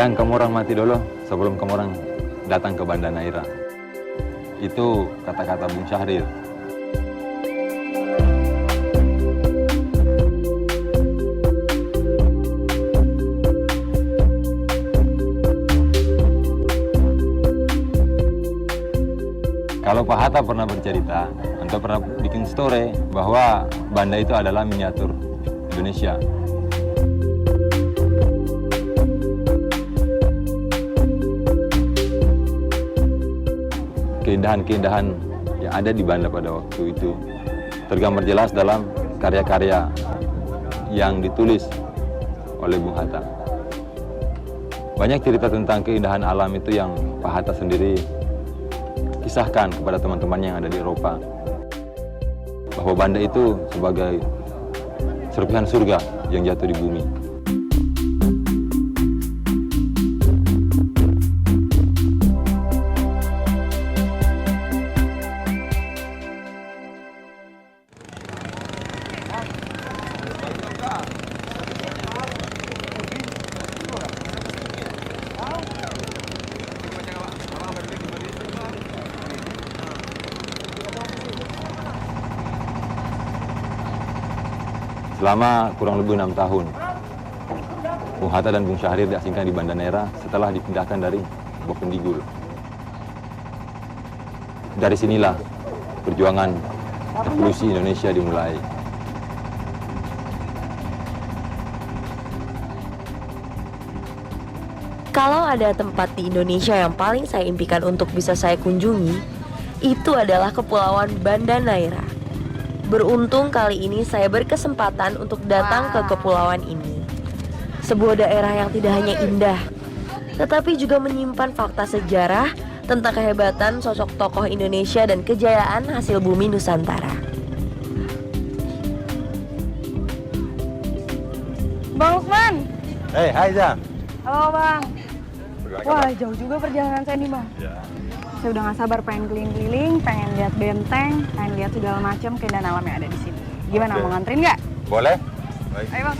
Sayang kamu orang mati dulu sebelum kamu orang datang ke Banda Neira. Itu kata-kata Bung Syahrir. Kalau Pak Hatta pernah bercerita, atau pernah bikin story bahwa Banda itu adalah miniatur Indonesia. Keindahan-keindahan yang ada di Banda pada waktu itu tergambar jelas dalam karya-karya yang ditulis oleh Bung Hatta. Banyak cerita tentang keindahan alam itu yang Pak Hatta sendiri kisahkan kepada teman-teman yang ada di Eropa, bahwa Banda itu sebagai serpihan surga yang jatuh di bumi. Selama kurang lebih 6 tahun, Bung Hatta dan Bung Syahrir diasingkan di Banda Neira setelah dipindahkan dari Bovendigul. Dari sinilah perjuangan revolusi Indonesia dimulai. Kalau ada tempat di Indonesia yang paling saya impikan untuk bisa saya kunjungi, itu adalah Kepulauan Banda Neira. Beruntung kali ini saya berkesempatan untuk datang ke kepulauan ini. Sebuah daerah yang tidak hanya indah, tetapi juga menyimpan fakta sejarah tentang kehebatan sosok tokoh Indonesia dan kejayaan hasil bumi Nusantara. Bang Lukman. Hai Zam. Halo Bang. Wah, jauh juga perjalanan saya nih Bang. Ya. Saya udah gak sabar pengen keliling-keliling, pengen lihat benteng, pengen lihat segala macam keindahan alam yang ada di sini. Gimana, mau nganterin nggak? Boleh. Baik. Ayo Bang.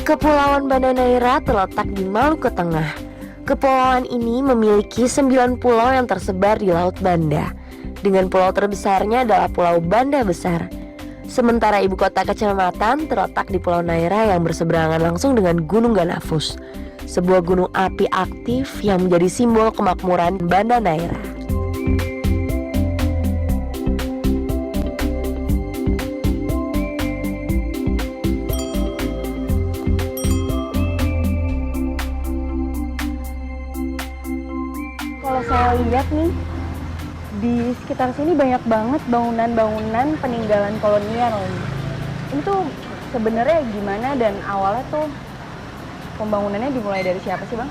Kepulauan Banda Neira terletak di Maluku Tengah. Kepulauan ini memiliki 9 pulau yang tersebar di Laut Banda. Dengan pulau terbesarnya adalah Pulau Banda Besar. Sementara ibu kota kecamatan terletak di Pulau Neira yang berseberangan langsung dengan Gunung Ganafus, sebuah gunung api aktif yang menjadi simbol kemakmuran Banda Neira. Kalau saya lihat nih, di sekitar sini banyak banget bangunan-bangunan peninggalan kolonial. Ini tuh sebenarnya gimana dan awalnya tuh pembangunannya dimulai dari siapa sih Bang?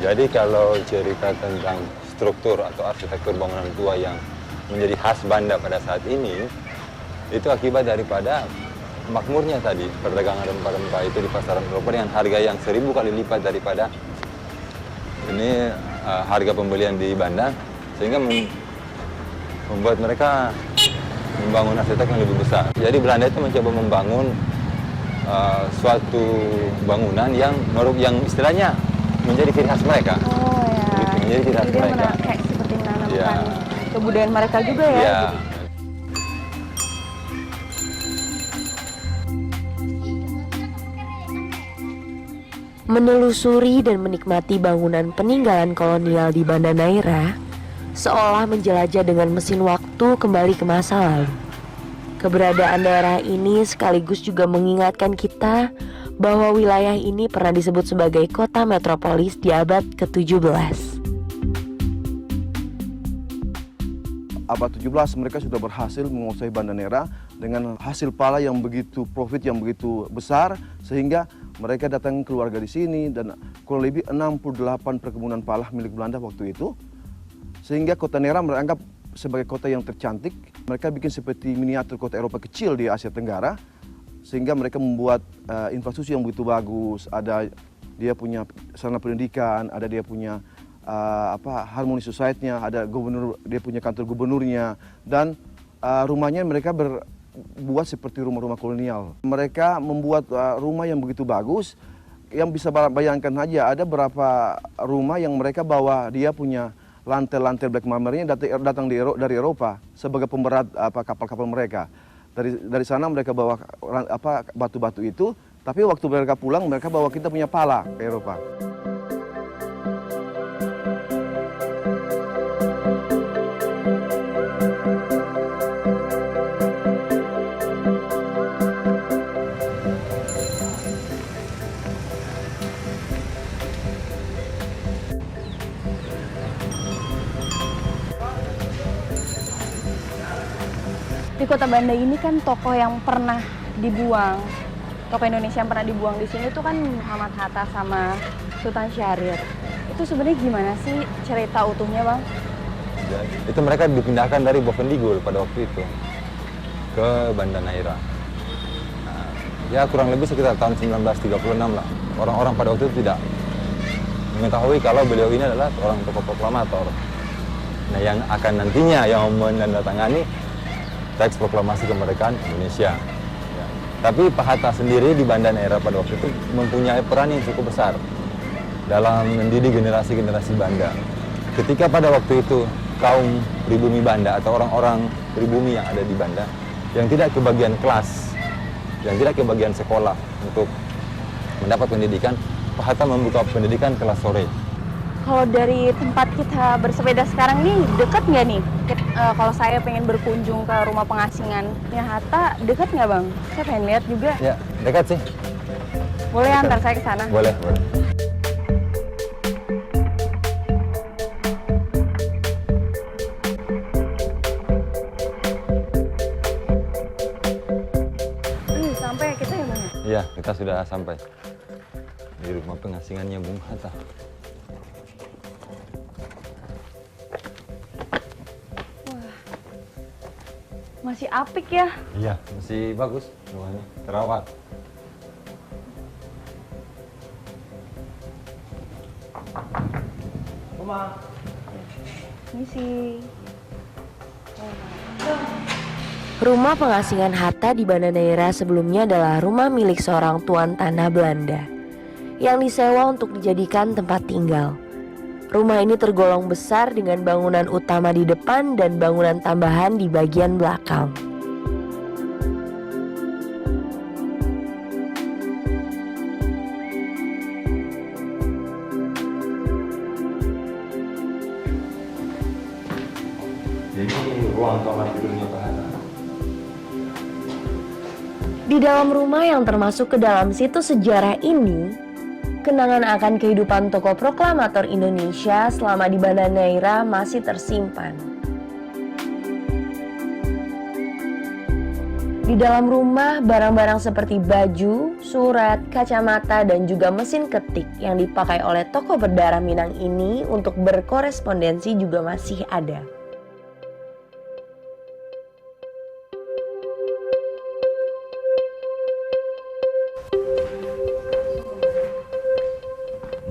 Jadi kalau cerita tentang struktur atau arsitektur bangunan tua yang menjadi khas Banda pada saat ini, itu akibat daripada makmurnya tadi, perdagangan rempah-rempah itu di pasaran Eropa dengan harga yang 1000 kali lipat daripada ini harga pembelian di Banda, sehingga membuat mereka membangun arsitek yang lebih besar. Jadi Belanda itu mencoba membangun suatu bangunan yang istilahnya menjadi ciri khas mereka. Oh ya. Gitu, menjadi ciri khas Jadi mereka. kayak seperti menanamkan Ya. kebudayaan mereka juga ya. Ya. Gitu. Menelusuri dan menikmati bangunan peninggalan kolonial di Banda Neira seolah menjelajah dengan mesin waktu kembali ke masa lalu. Keberadaan daerah ini sekaligus juga mengingatkan kita bahwa wilayah ini pernah disebut sebagai kota metropolis di abad ke-17. Abad 17 mereka sudah berhasil menguasai Banda Neira dengan hasil pala yang begitu profit yang begitu besar, sehingga mereka datang keluarga di sini dan kurang lebih 68 perkebunan pala milik Belanda waktu itu. Sehingga kota Neira meranggap sebagai kota yang tercantik. Mereka bikin seperti miniatur kota Eropa kecil di Asia Tenggara. Sehingga mereka membuat infrastruktur yang begitu bagus. Ada dia punya sarana pendidikan, ada dia punya harmoni society-nya, ada gubernur, dia punya kantor gubernurnya, dan rumahnya mereka buat seperti rumah-rumah kolonial. Mereka membuat rumah yang begitu bagus, yang bisa bayangkan aja ada berapa rumah yang mereka bawa dia punya lantai-lantai black marmernya datang dari Eropa sebagai pemberat kapal-kapal mereka. Dari sana mereka bawa batu-batu itu, tapi waktu mereka pulang mereka bawa kita punya pala ke Eropa. Di Kota Banda ini kan tokoh yang pernah dibuang, tokoh Indonesia yang pernah dibuang di sini tuh kan Muhammad Hatta sama Sultan Syahrir. Itu sebenarnya gimana sih cerita utuhnya, Bang? Ya, itu mereka dipindahkan dari Bovendigul pada waktu itu ke Banda Neira. Nah, ya kurang lebih sekitar tahun 1936 lah. Orang-orang pada waktu itu tidak mengetahui kalau beliau ini adalah seorang tokoh proklamator. Nah, yang akan nantinya yang menandatangani teks proklamasi kemerdekaan Indonesia. Ya. Tapi Pak Hatta sendiri di Banda Neira pada waktu itu mempunyai peran yang cukup besar dalam mendidik generasi-generasi Banda. Ketika pada waktu itu kaum pribumi Banda atau orang-orang pribumi yang ada di Banda yang tidak kebagian kelas, yang tidak kebagian sekolah untuk mendapat pendidikan, Pak Hatta membuka pendidikan kelas sore. Kalau dari tempat kita bersepeda sekarang nih, dekat nggak nih? Kalau saya pengen berkunjung ke rumah pengasingannya Hatta, dekat nggak, Bang? Saya pengen lihat juga. Ya, dekat sih. Boleh Dekat. antar saya ke sana? Boleh, boleh. Sampai kita ya, Bang? Iya, kita sudah sampai di rumah pengasingannya Bung Hatta. Masih apik ya? Iya, masih bagus rumahnya, terawat. Misi. Rumah pengasingan Hatta di Banda Neira sebelumnya adalah rumah milik seorang tuan tanah Belanda yang disewa untuk dijadikan tempat tinggal. Rumah ini tergolong besar dengan bangunan utama di depan dan bangunan tambahan di bagian belakang. Jadi ruang kamar tidurnya Pak Hatta. Di dalam rumah yang termasuk ke dalam situs sejarah ini, kenangan akan kehidupan tokoh proklamator Indonesia selama di Banda Neira masih tersimpan. Di dalam rumah, barang-barang seperti baju, surat, kacamata, dan juga mesin ketik yang dipakai oleh tokoh berdarah Minang ini untuk berkorespondensi juga masih ada.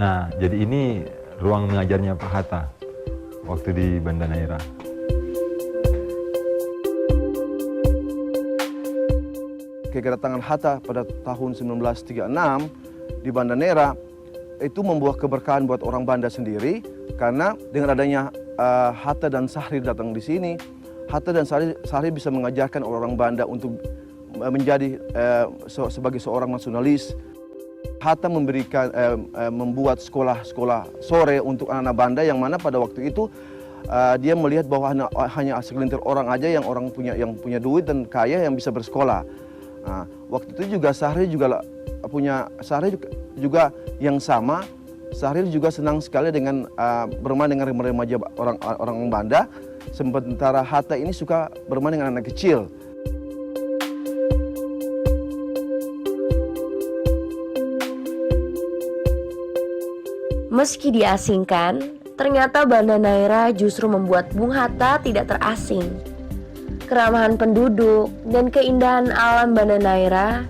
Nah, jadi ini ruang mengajarnya Pak Hatta waktu di Banda Neira. Kedatangan Hatta pada tahun 1936 di Banda Neira itu membawa keberkahan buat orang Banda sendiri, karena dengan adanya Hatta dan Syahrir datang di sini, Hatta dan Syahrir bisa mengajarkan orang Banda untuk menjadi sebagai seorang nasionalis. Hatta membuat sekolah-sekolah sore untuk anak-anak Banda yang mana pada waktu itu dia melihat bahwa hanya segelintir orang aja yang punya duit dan kaya yang bisa bersekolah. Nah, waktu itu juga Syahrir juga yang sama. Syahrir juga senang sekali dengan bermain dengan remaja orang Banda, sementara Hatta ini suka bermain dengan anak kecil. Meski diasingkan, ternyata Banda Neira justru membuat Bung Hatta tidak terasing. Keramahan penduduk dan keindahan alam Banda Neira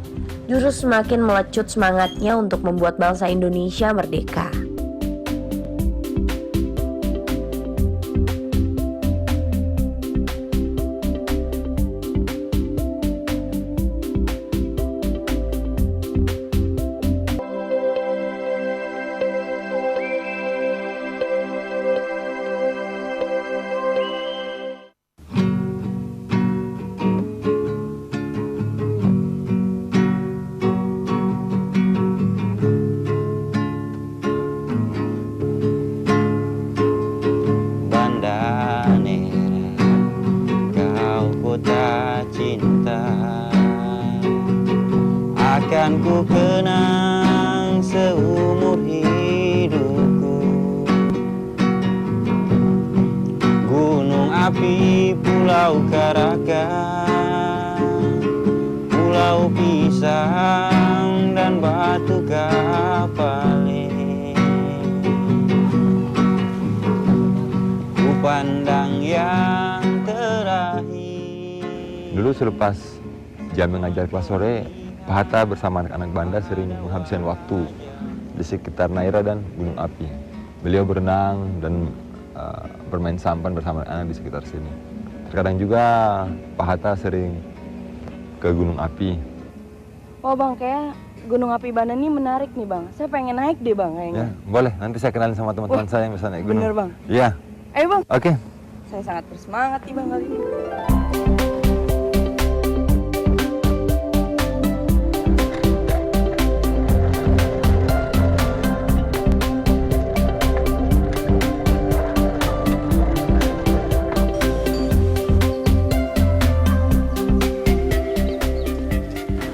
justru semakin melecut semangatnya untuk membuat bangsa Indonesia merdeka. akan ku kenang seumur hidupku. Gunung api Pulau Karakan, Pulau Pisang dan Batu Kapale. Ku pandang yang terakhir. Dulu selepas jam mengajar kelas sore, Pak Hatta bersama anak-anak Banda sering menghabiskan waktu di sekitar Naira dan Gunung Api. Beliau berenang dan bermain sampan bersama anak di sekitar sini. Terkadang juga Pak Hatta sering ke Gunung Api. Oh bang, kayak Gunung Api Banda ini menarik nih bang. Saya pengen naik deh bang kayaknya. Ya, boleh, nanti saya kenalin sama teman-teman saya yang bisa naik gunung. Bener bang. Iya. Ayo bang. Oke. Saya sangat bersemangat nih bang kali ini.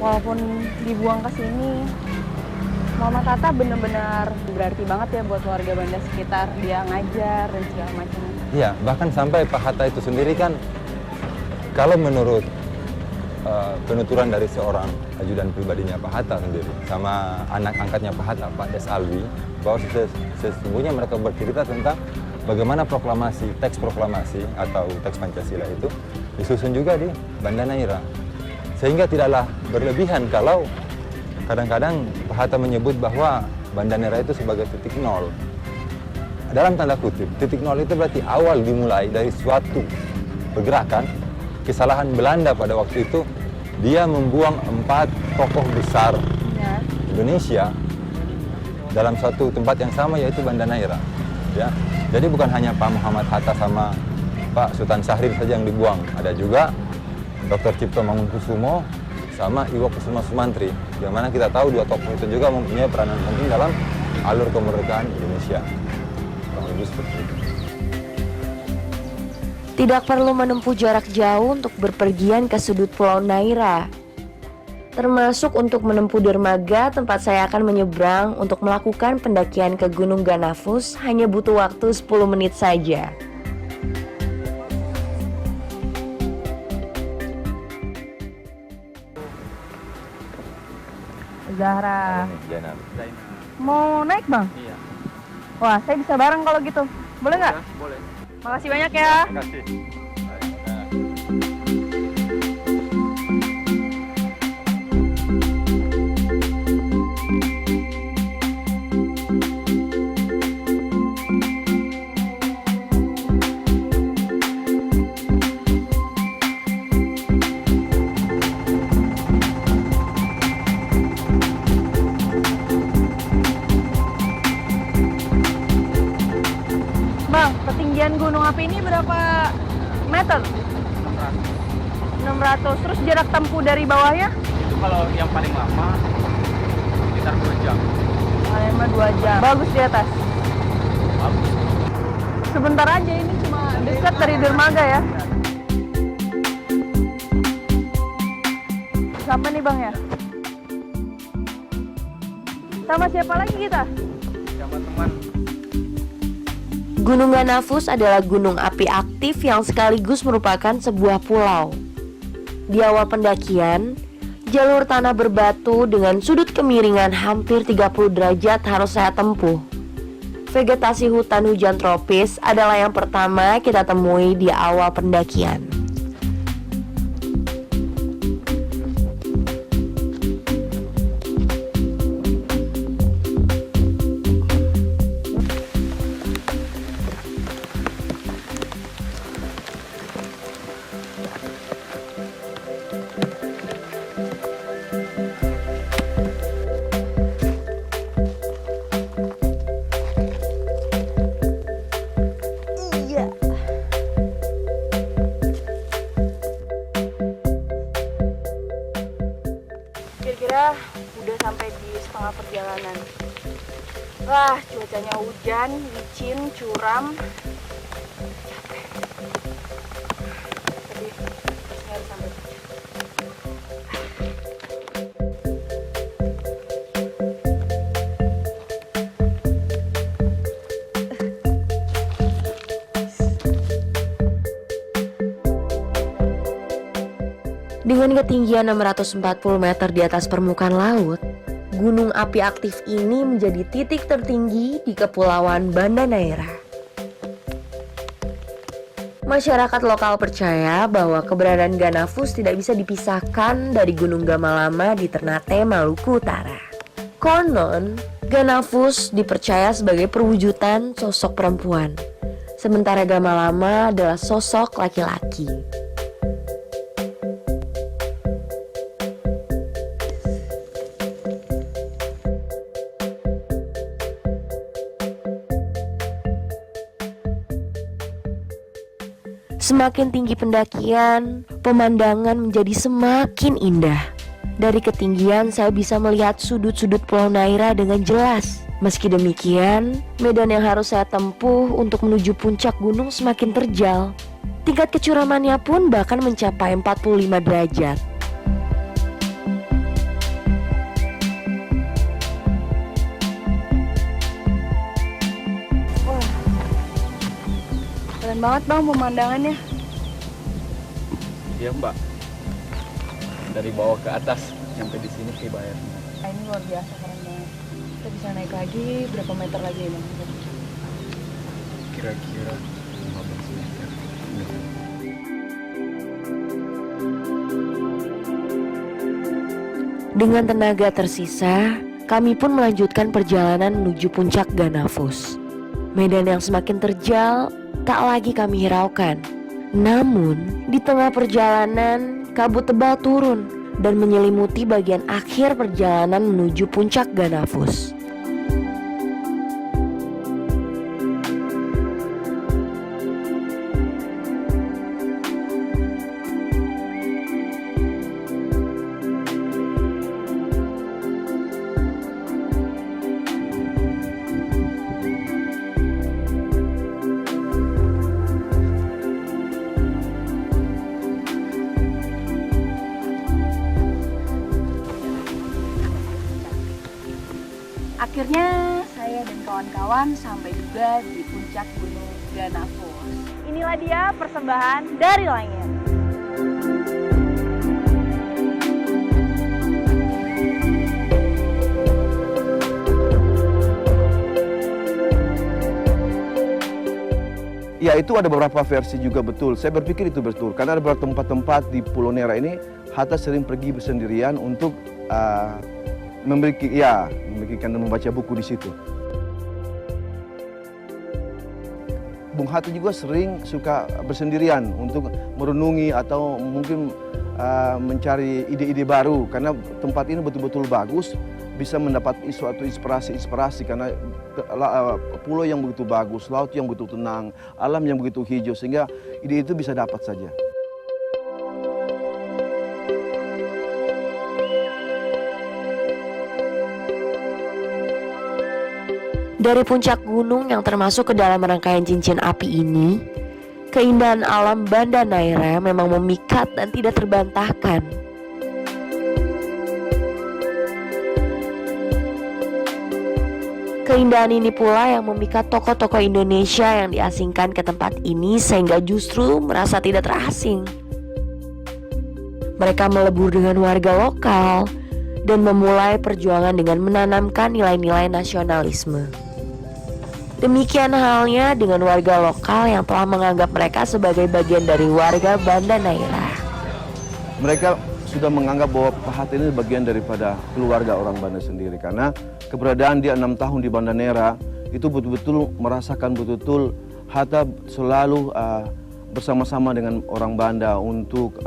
Walaupun dibuang ke sini, Mama Tata benar-benar berarti banget ya buat warga Banda sekitar. Dia ngajar dan segala macam. Iya, bahkan sampai Pak Hatta itu sendiri kan, kalau menurut penuturan dari seorang ajudan pribadinya Pak Hatta sendiri, sama anak angkatnya Pak Hatta, Pak Des Alwi, bahwa sesungguhnya mereka bercerita tentang bagaimana teks proklamasi atau teks Pancasila itu disusun juga di Banda Naira. Sehingga tidaklah berlebihan kalau kadang-kadang Pak Hatta menyebut bahwa Banda Naira itu sebagai titik nol. Dalam tanda kutip, titik nol itu berarti awal dimulai dari suatu pergerakan. Kesalahan Belanda pada waktu itu, dia membuang 4 tokoh besar Indonesia dalam suatu tempat yang sama, yaitu Banda Naira. Ya. Jadi bukan hanya Pak Muhammad Hatta sama Pak Sultan Syahrir saja yang dibuang, ada juga Dr. Cipto Mangunkusumo sama Iwo Kusuma Sumantri, yang mana kita tahu 2 tokoh itu juga mempunyai peranan penting dalam alur kemerdekaan Indonesia. Kurang lebih seperti itu. Tidak perlu menempuh jarak jauh untuk berpergian ke sudut Pulau Naira. Termasuk untuk menempuh dermaga tempat saya akan menyeberang untuk melakukan pendakian ke Gunung Ganafus hanya butuh waktu 10 menit saja. Zahra. Zainab. Mau naik bang? Iya. Wah, saya bisa bareng kalau gitu. Boleh nggak? Boleh. Makasih banyak ya. Terima kasih. Bang, ketinggian gunung api ini berapa meter? 600. Terus jarak tempuh dari bawahnya? Itu kalau yang paling lama sekitar 2 jam. Paling lama 2 jam. Bagus di atas. Bagus. Sebentar aja, ini cuma dekat dari dermaga ya. Sama nih bang ya? Sama siapa lagi kita? Sama teman. Gunung Ganafus adalah gunung api aktif yang sekaligus merupakan sebuah pulau. Di awal pendakian, jalur tanah berbatu dengan sudut kemiringan hampir 30 derajat harus saya tempuh. Vegetasi hutan hujan tropis adalah yang pertama kita temui di awal pendakian. Kira-kira udah sampai di setengah perjalanan. Wah, cuacanya hujan, licin, curam. Capek. Tapi harus sampai. Dengan ketinggian 640 meter di atas permukaan laut, gunung api aktif ini menjadi titik tertinggi di Kepulauan Banda Neira. Masyarakat lokal percaya bahwa keberadaan Ganafus tidak bisa dipisahkan dari Gunung Gamalama di Ternate, Maluku Utara. Konon, Ganafus dipercaya sebagai perwujudan sosok perempuan, sementara Gamalama adalah sosok laki-laki. Semakin tinggi pendakian, pemandangan menjadi semakin indah. Dari ketinggian saya bisa melihat sudut-sudut Pulau Naira dengan jelas. Meski demikian, medan yang harus saya tempuh untuk menuju puncak gunung semakin terjal. Tingkat kecuramannya pun bahkan mencapai 45 derajat. Keren banget bang pemandangannya. Iya mbak, dari bawah ke atas sampai di sini sih bayarnya. Ini luar biasa, keren banget. Kita bisa naik lagi berapa meter lagi ya bang? Kira-kira 15 meter. Dengan tenaga tersisa, kami pun melanjutkan perjalanan menuju puncak Ganafus. Medan yang semakin terjal tak lagi kami hiraukan. Namun, di tengah perjalanan, kabut tebal turun dan menyelimuti bagian akhir perjalanan menuju puncak Ganafus. Akhirnya saya dan kawan-kawan sampai juga di puncak Gunung Ganafus. Inilah dia persembahan dari langit. Ya, itu ada beberapa versi juga betul. Saya berpikir itu betul karena ada beberapa tempat-tempat di Pulau Neira ini Hatta sering pergi bersendirian untuk membikin dan membaca buku di situ. Bung Hatta juga sering suka bersendirian untuk merenungi atau mungkin mencari ide-ide baru karena tempat ini betul-betul bagus, bisa mendapat suatu inspirasi karena pulau yang begitu bagus, laut yang begitu tenang, alam yang begitu hijau sehingga ide itu bisa dapat saja. Dari puncak gunung yang termasuk ke dalam rangkaian cincin api ini, keindahan alam Banda Neira memang memikat dan tidak terbantahkan. Keindahan ini pula yang memikat tokoh-tokoh Indonesia yang diasingkan ke tempat ini sehingga justru merasa tidak terasing. Mereka melebur dengan warga lokal dan memulai perjuangan dengan menanamkan nilai-nilai nasionalisme. Demikian halnya dengan warga lokal yang telah menganggap mereka sebagai bagian dari warga Banda Neira. Mereka sudah menganggap bahwa Pak Hatta ini bagian daripada keluarga orang Banda sendiri karena keberadaan dia 6 tahun di Banda Neira itu betul-betul merasakan betul-betul Hatta selalu bersama-sama dengan orang Banda untuk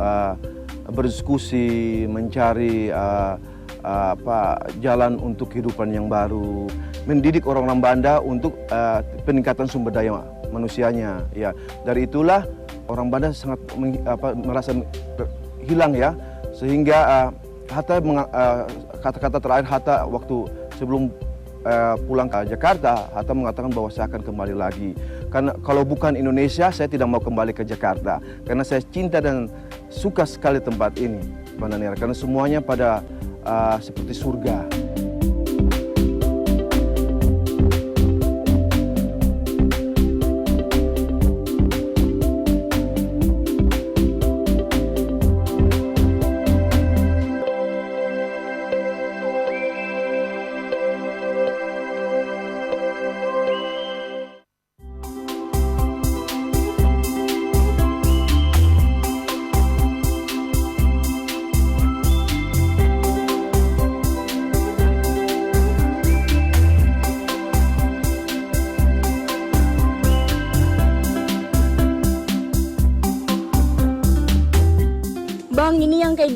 berdiskusi, mencari jalan untuk kehidupan yang baru, mendidik orang-orang Banda untuk peningkatan sumber daya manusianya. Ya, dari itulah orang Banda sangat merasa hilang ya, sehingga Hatta kata-kata terakhir Hatta waktu sebelum pulang ke Jakarta, Hatta mengatakan bahwa saya akan kembali lagi. Karena kalau bukan Indonesia, saya tidak mau kembali ke Jakarta. Karena saya cinta dan suka sekali tempat ini, Banda Neira. Karena semuanya pada seperti surga.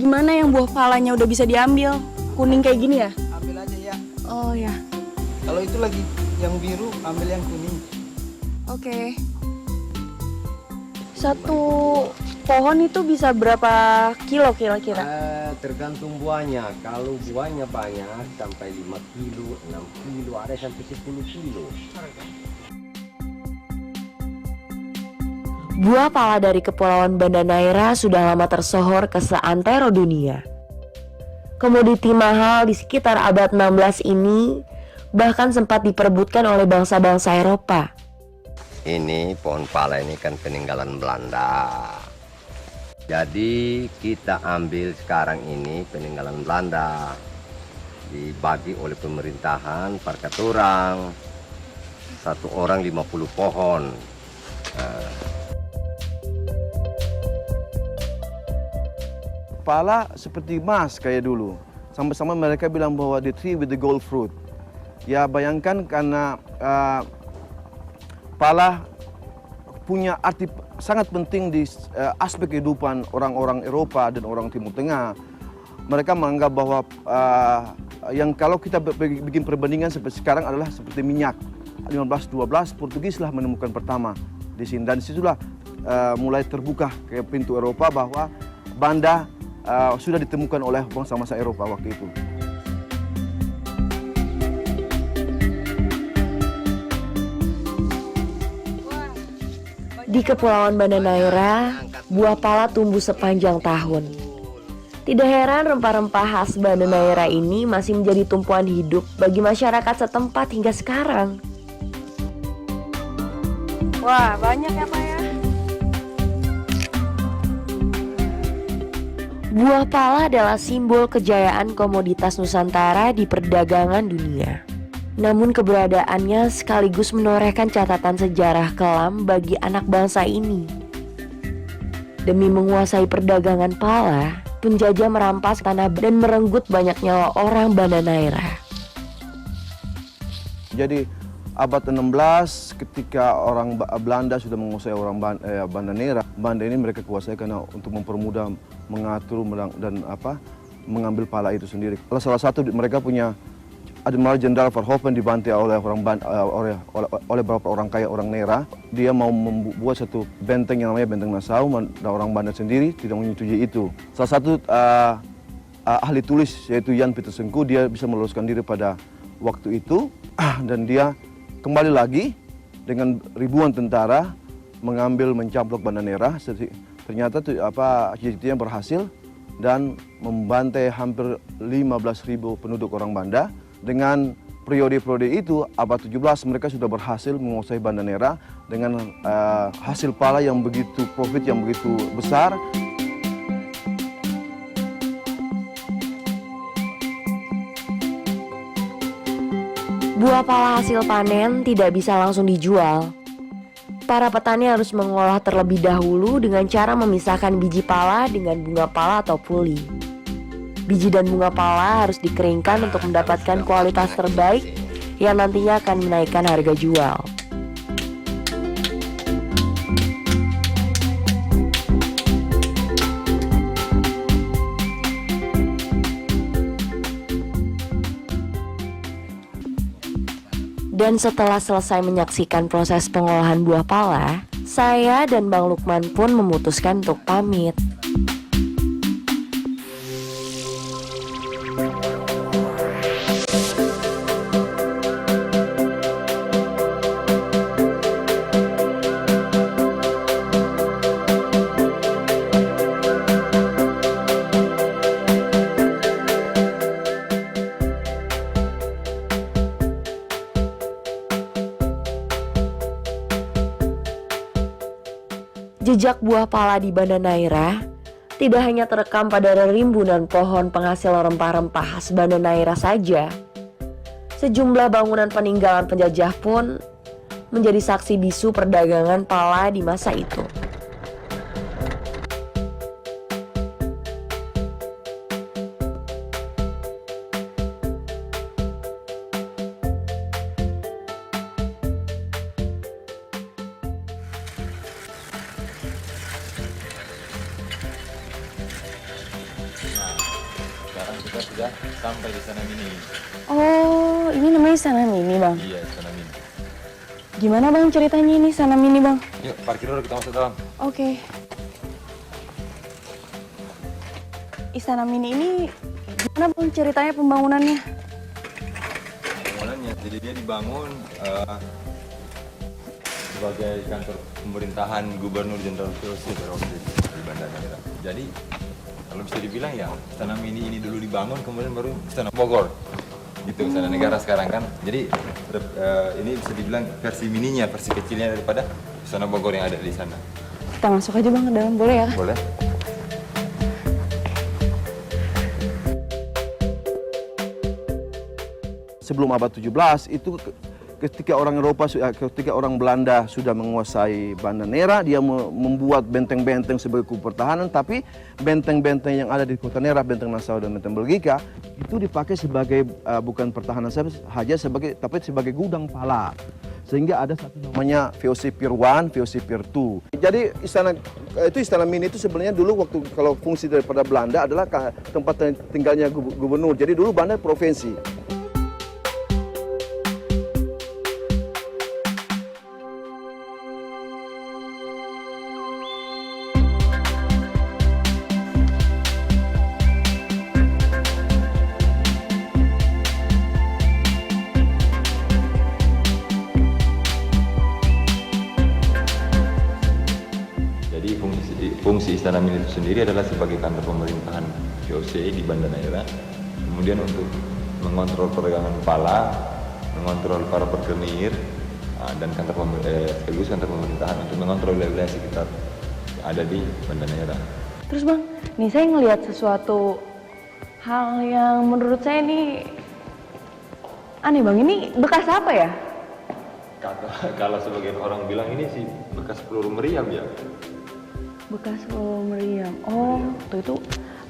Gimana yang buah palanya udah bisa diambil? Kuning kayak gini ya? Ambil aja ya. Oh ya, Kalau itu lagi yang biru, ambil yang kuning. oke. Satu pohon itu bisa berapa kilo kira-kira? Tergantung buahnya. Kalau buahnya banyak sampai 5 kilo, 6 kilo, ada sampai 10 kilo. Buah pala dari Kepulauan Banda Neira sudah lama tersohor ke seantero dunia. Komoditi mahal di sekitar abad 16 ini bahkan sempat diperebutkan oleh bangsa-bangsa Eropa. Ini pohon pala ini kan peninggalan Belanda. Jadi kita ambil sekarang ini peninggalan Belanda. Dibagi oleh pemerintahan per orang. Satu orang 50 pohon. Pala seperti emas kayak dulu. Sama-sama mereka bilang bahwa the tree with the gold fruit. Ya bayangkan karena pala punya arti sangat penting di aspek kehidupan orang-orang Eropa dan orang Timur Tengah. Mereka menganggap bahwa yang kalau kita bikin perbandingan seperti sekarang adalah seperti minyak. 1512 Portugislah menemukan pertama di sini, dan disitulah mulai terbuka ke pintu Eropa bahwa Banda sudah ditemukan oleh bangsa-bangsa Eropa waktu itu. Di Kepulauan Banda Neira, buah pala tumbuh sepanjang tahun. Tidak heran rempah-rempah khas Banda Neira ini masih menjadi tumpuan hidup bagi masyarakat setempat hingga sekarang. Wah, banyak ya Pak ya? Buah pala adalah simbol kejayaan komoditas Nusantara di perdagangan dunia. Namun keberadaannya sekaligus menorehkan catatan sejarah kelam bagi anak bangsa ini. Demi menguasai perdagangan pala, penjajah merampas tanah dan merenggut banyak nyawa orang Banda Neira. Jadi abad 16 ketika orang Belanda sudah menguasai orang Banda Neira, Banda ini mereka kuasai karena untuk mempermudah mengatur dan mengambil pala itu sendiri. Salah satu mereka punya Admiral Jenderal Verhoeven dibantai oleh beberapa orang kaya orang Neira. Dia mau membuat satu benteng yang namanya Benteng Nassau, dan orang Banda sendiri tidak menyetujui itu. Salah satu ahli tulis yaitu Jan Pieter Sengku, dia bisa meloloskan diri pada waktu itu dan dia kembali lagi dengan ribuan tentara mencaplok Banda Neira. Ternyata cita-citanya berhasil dan membantai hampir 15.000 penduduk orang Banda. Dengan periode-periode itu, abad 17 mereka sudah berhasil menguasai Banda Neira dengan hasil pala yang begitu profit, yang begitu besar. Buah pala hasil panen tidak bisa langsung dijual. Para petani harus mengolah terlebih dahulu dengan cara memisahkan biji pala dengan bunga pala atau puli. Biji dan bunga pala harus dikeringkan untuk mendapatkan kualitas terbaik yang nantinya akan menaikkan harga jual. Dan setelah selesai menyaksikan proses pengolahan buah pala, saya dan Bang Lukman pun memutuskan untuk pamit. Jejak buah pala di Banda Neira tidak hanya terekam pada rimbunan pohon penghasil rempah-rempah khas Banda Neira saja. Sejumlah bangunan peninggalan penjajah pun menjadi saksi bisu perdagangan pala di masa itu. sekarang kita sudah sampai di Istana Mini. Oh, ini namanya Istana Mini, Bang. Iya, Istana Mini. Gimana, Bang, ceritanya ini Istana Mini, Bang? Yuk, parkir dulu, kita masuk dalam. Oke. Istana Mini ini gimana, Bang, ceritanya pembangunannya? Bangunannya, jadi dia dibangun sebagai kantor pemerintahan Gubernur Jenderal VOC di Banda Neira. Jadi kalau bisa dibilang ya Istana Mini ini dulu dibangun, kemudian baru Istana Bogor. Gitu, Istana Negara sekarang kan. Jadi ini bisa dibilang versi mininya, versi kecilnya daripada Istana Bogor yang ada di sana. Kita masuk aja, Bang, ke dalam, boleh ya? Boleh? Sebelum abad 17 itu ketika orang Eropa, ketika orang Belanda sudah menguasai Banda Neira, dia membuat benteng-benteng sebagai kubu pertahanan, tapi benteng-benteng yang ada di Kota Neira, benteng Nassau dan benteng Belgika, itu dipakai sebagai bukan pertahanan saja, tapi sebagai gudang pala. Sehingga ada satu namanya VOC Pier 1, VOC Pier 2. Jadi Istana Mini itu sebenarnya dulu waktu kalau fungsi daripada Belanda adalah tempat tinggalnya gubernur. Jadi dulu Banda provinsi. Fungsi Istana Mini itu sendiri adalah sebagai kantor pemerintahan VOC di Banda Neira. Kemudian untuk mengontrol perdagangan pala, mengontrol para perkenir, dan sekaligus kantor pemerintahan untuk mengontrol wilayah sekitar yang ada di Banda Neira. Terus, Bang, nih saya ngelihat sesuatu hal yang menurut saya ini aneh, Bang. Ini bekas apa ya? Kalau sebagian orang bilang ini sih bekas peluru meriam ya. Bekas peluru meriam. Oh, waktu itu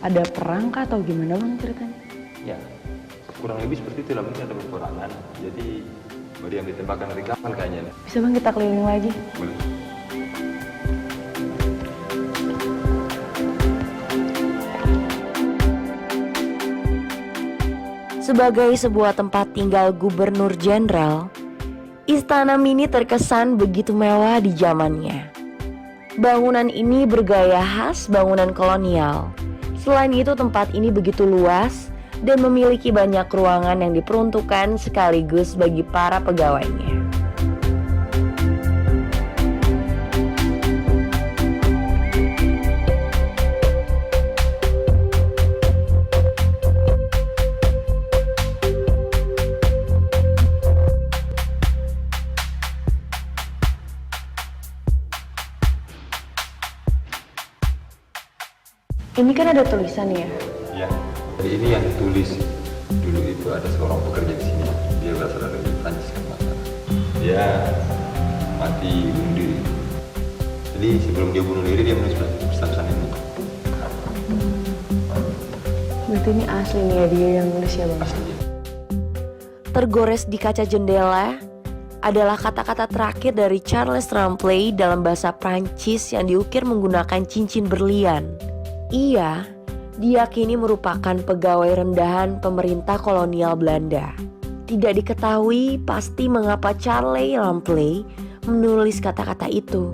ada perang kah atau gimana, Bang, ceritanya? Ya, kurang lebih seperti itulah, mungkin ada peperangan. Jadi meriam ditembakkan dari kapal kayaknya. Bisa, Bang, kita keliling lagi? Boleh. Sebagai sebuah tempat tinggal Gubernur Jenderal, Istana Mini terkesan begitu mewah di zamannya. Bangunan ini bergaya khas bangunan kolonial. Selain itu, tempat ini begitu luas dan memiliki banyak ruangan yang diperuntukkan sekaligus bagi para pegawainya. Ini kan ada tulisan ya? Ya, jadi ini yang tulis dulu itu ada seorang pekerja di sini. Dia berasal dari Prancis kan masalah. Dia mati bunuh diri. Jadi sebelum dia bunuh diri dia menulis pesan-pesan ini. Berarti ini asli nih ya, dia yang nulis ya, Bang? Asli. Tergores di kaca jendela adalah kata-kata terakhir dari Charles Rampley dalam bahasa Prancis yang diukir menggunakan cincin berlian. Ia diyakini merupakan pegawai rendahan pemerintah kolonial Belanda. Tidak diketahui pasti mengapa Charles Rampley menulis kata-kata itu.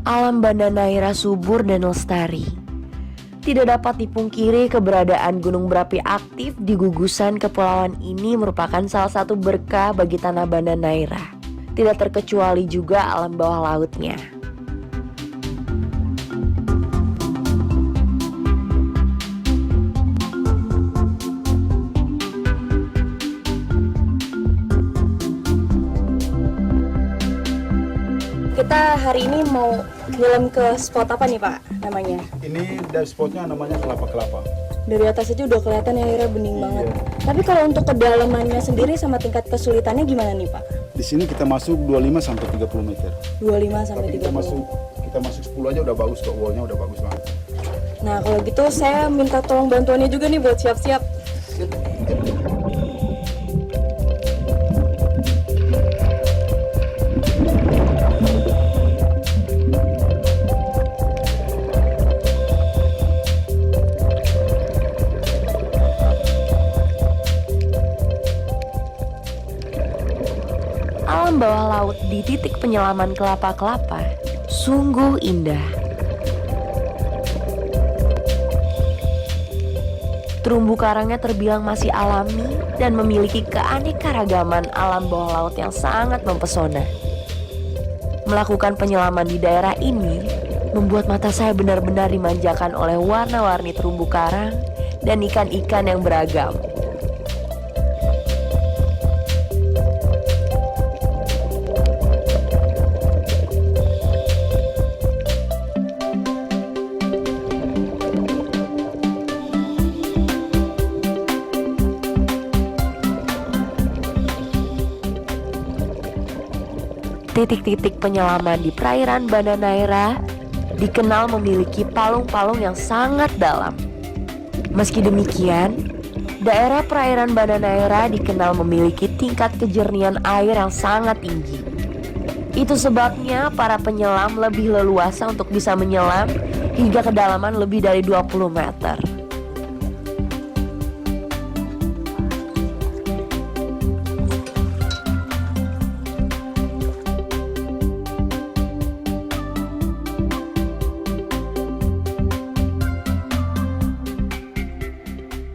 Alam Banda Neira subur dan lestari. Tidak dapat dipungkiri keberadaan gunung berapi aktif di gugusan kepulauan ini merupakan salah satu berkah bagi tanah Banda Neira. Tidak terkecuali juga alam bawah lautnya. kita hari ini mau nyelam ke spot apa nih Pak namanya? Ini dari spotnya namanya kelapa-kelapa. Dari atas aja udah kelihatan ya airnya bening banget. Tapi kalau untuk kedalamannya sendiri sama tingkat kesulitannya gimana nih Pak? Di sini kita masuk 25 sampai 30 meter. 25 sampai Tapi 30. kita masuk 10 aja udah bagus kok, wallnya udah bagus banget. Nah kalau gitu saya minta tolong bantuannya juga nih buat siap-siap. Alam bawah laut di titik penyelaman kelapa-kelapa sungguh indah. Terumbu karangnya terbilang masih alami dan memiliki keanekaragaman alam bawah laut yang sangat mempesona. Melakukan penyelaman di daerah ini membuat mata saya benar-benar dimanjakan oleh warna-warni terumbu karang dan ikan-ikan yang beragam. Titik-titik penyelaman di perairan Banda Neira dikenal memiliki palung-palung yang sangat dalam. Meski demikian, daerah perairan Banda Neira dikenal memiliki tingkat kejernihan air yang sangat tinggi. Itu sebabnya para penyelam lebih leluasa untuk bisa menyelam hingga kedalaman lebih dari 20 meter.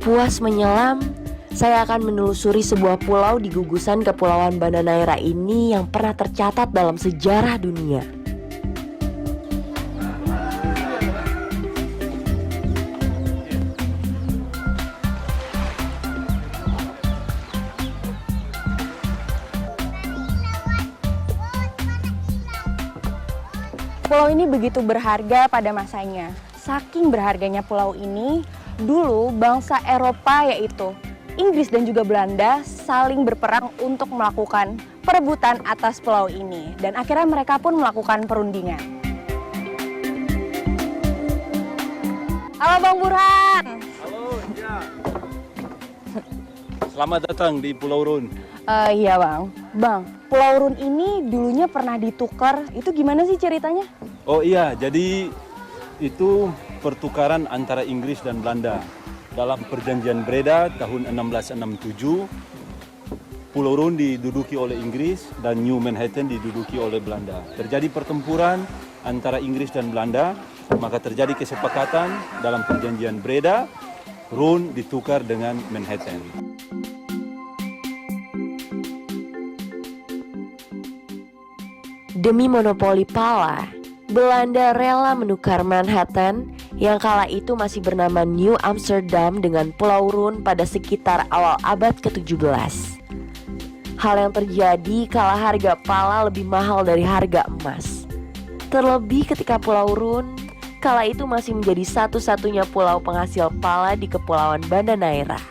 Puas menyelam, saya akan menelusuri sebuah pulau di gugusan Kepulauan Banda Neira ini yang pernah tercatat dalam sejarah dunia. Pulau ini begitu berharga pada masanya. Saking berharganya pulau ini, dulu bangsa Eropa yaitu Inggris dan juga Belanda saling berperang untuk melakukan perebutan atas pulau ini. Dan akhirnya mereka pun melakukan perundingan. Halo Bang Burhan. Halo, ya. Selamat datang di Pulau Run. Iya Bang. Bang, Pulau Run ini dulunya pernah ditukar. Itu gimana sih ceritanya? Oh iya, jadi itu pertukaran antara Inggris dan Belanda. Dalam perjanjian Breda tahun 1667, Pulau Run diduduki oleh Inggris dan New Manhattan diduduki oleh Belanda. Terjadi pertempuran antara Inggris dan Belanda, maka terjadi kesepakatan dalam perjanjian Breda, Run ditukar dengan Manhattan. Demi monopoli pala, Belanda rela menukar Manhattan yang kala itu masih bernama New Amsterdam dengan Pulau Run pada sekitar awal abad ke-17. Hal yang terjadi kala harga pala lebih mahal dari harga emas. Terlebih ketika Pulau Run kala itu masih menjadi satu-satunya pulau penghasil pala di Kepulauan Banda Neira.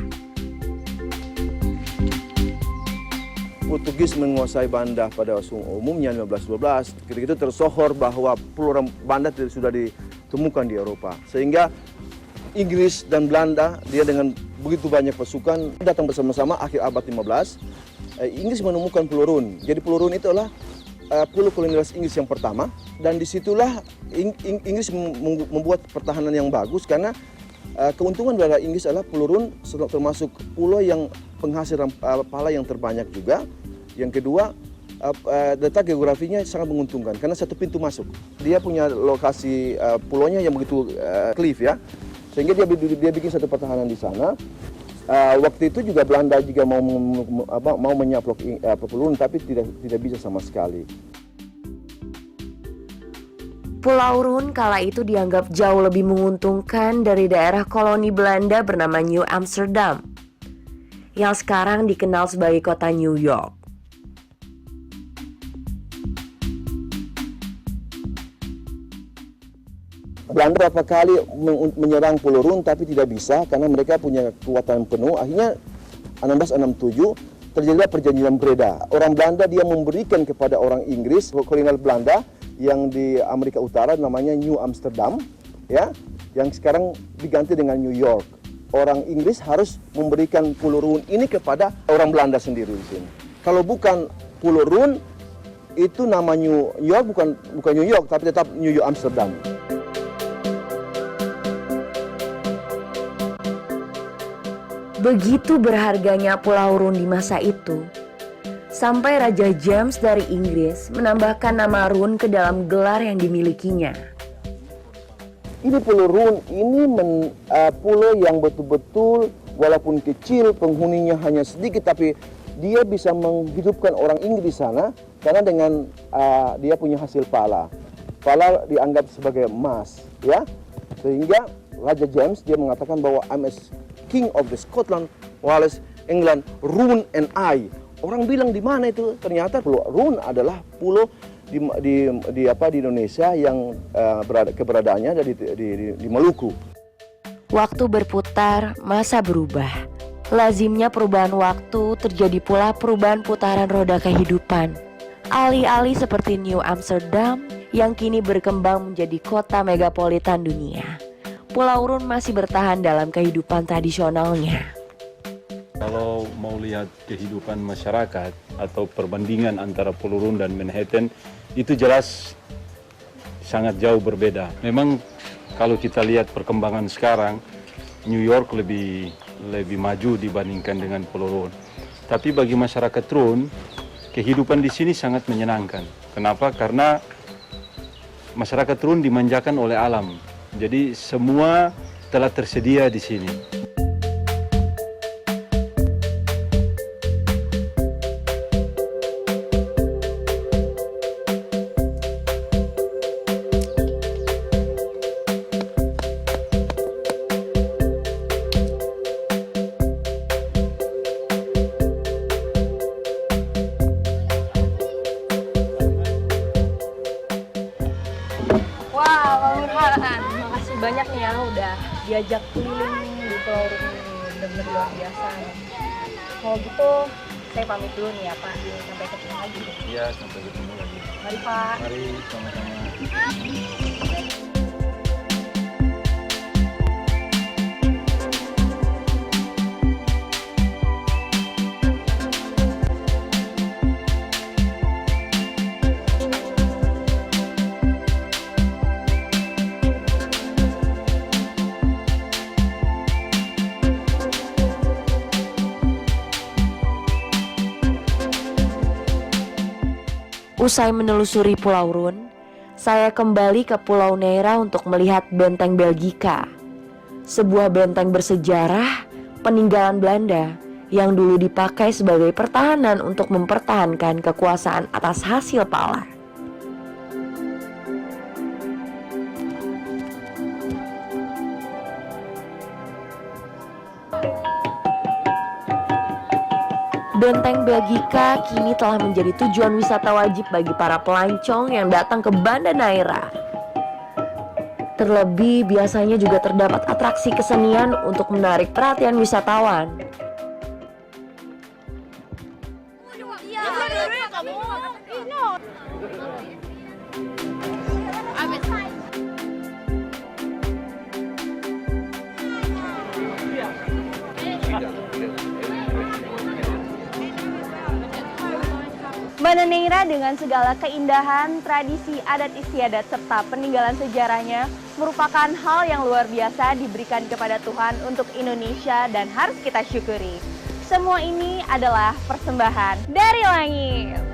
Portugis menguasai Banda pada umumnya 1512. Ketika itu tersohor bahwa Pulau Banda sudah ditemukan di Eropa. Sehingga Inggris dan Belanda dia dengan begitu banyak pasukan datang bersama-sama akhir abad 15. Inggris menemukan Pulau Run. Jadi Pulau Run itu adalah pulau kolonialis Inggris yang pertama. Dan disitulah Inggris membuat pertahanan yang bagus karena keuntungan dari Inggris adalah Pulau Run termasuk pulau yang penghasil pala yang terbanyak juga. Yang kedua, letak geografinya sangat menguntungkan karena satu pintu masuk. Dia punya lokasi pulaunya yang begitu cliff ya, sehingga dia bikin satu pertahanan di sana. Waktu itu juga Belanda juga mau menyaplok Pulau Run, tapi tidak bisa sama sekali. Pulau Run kala itu dianggap jauh lebih menguntungkan dari daerah koloni Belanda bernama New Amsterdam, yang sekarang dikenal sebagai kota New York. Belanda beberapa kali menyerang Pulau Rune tapi tidak bisa karena mereka punya kekuatan penuh. Akhirnya 1667 terjadilah perjanjian Breda. Orang Belanda dia memberikan kepada orang Inggris kolonial Belanda yang di Amerika Utara namanya New Amsterdam, ya, yang sekarang diganti dengan New York. Orang Inggris harus memberikan Pulau Rune ini kepada orang Belanda sendiri di sini. Kalau bukan Pulau Rune, itu nama New York bukan New York tapi tetap New Amsterdam. Begitu berharganya Pulau Rune di masa itu, sampai Raja James dari Inggris menambahkan nama Rune ke dalam gelar yang dimilikinya. Ini Pulau Rune ini pulau yang betul-betul walaupun kecil, penghuninya hanya sedikit, tapi dia bisa menghidupkan orang Inggris di sana karena dengan dia punya hasil pala. Pala dianggap sebagai emas, ya, sehingga Raja James dia mengatakan bahwa I'm a King of the Scotland, Wales, England, Rune and I. Orang bilang di mana itu? Ternyata Pulau Rune adalah pulau di Indonesia yang keberadaannya ada di Maluku. Waktu berputar, masa berubah. Lazimnya perubahan waktu, terjadi pula perubahan putaran roda kehidupan. Alih-alih seperti New Amsterdam yang kini berkembang menjadi kota megapolitan dunia, Pulau Rune masih bertahan dalam kehidupan tradisionalnya. Kalau mau lihat kehidupan masyarakat atau perbandingan antara Pulau Rune dan Manhattan, itu jelas sangat jauh berbeda. Memang kalau kita lihat perkembangan sekarang, New York lebih maju dibandingkan dengan Pulau Rune. Tapi bagi masyarakat Rune, kehidupan di sini sangat menyenangkan. Kenapa? Karena masyarakat Rune dimanjakan oleh alam. Jadi semua telah tersedia di sini. Banyak nih ya udah diajak keliling di Pulau Rune ini, bener-bener luar biasa. Kalau gitu saya pamit dulu nih ya Pak, sampai ketemu lagi. Iya, sampai ketemu lagi. Mari Pak. Mari, sama-sama. Usai menelusuri Pulau Rune, saya kembali ke Pulau Neira untuk melihat Benteng Belgika. Sebuah benteng bersejarah peninggalan Belanda yang dulu dipakai sebagai pertahanan untuk mempertahankan kekuasaan atas hasil pala. Benteng Belgika kini telah menjadi tujuan wisata wajib bagi para pelancong yang datang ke Banda Neira. Terlebih biasanya juga terdapat atraksi kesenian untuk menarik perhatian wisatawan. Banda Neira dengan segala keindahan, tradisi, adat istiadat, serta peninggalan sejarahnya merupakan hal yang luar biasa diberikan kepada Tuhan untuk Indonesia dan harus kita syukuri. Semua ini adalah persembahan dari langit.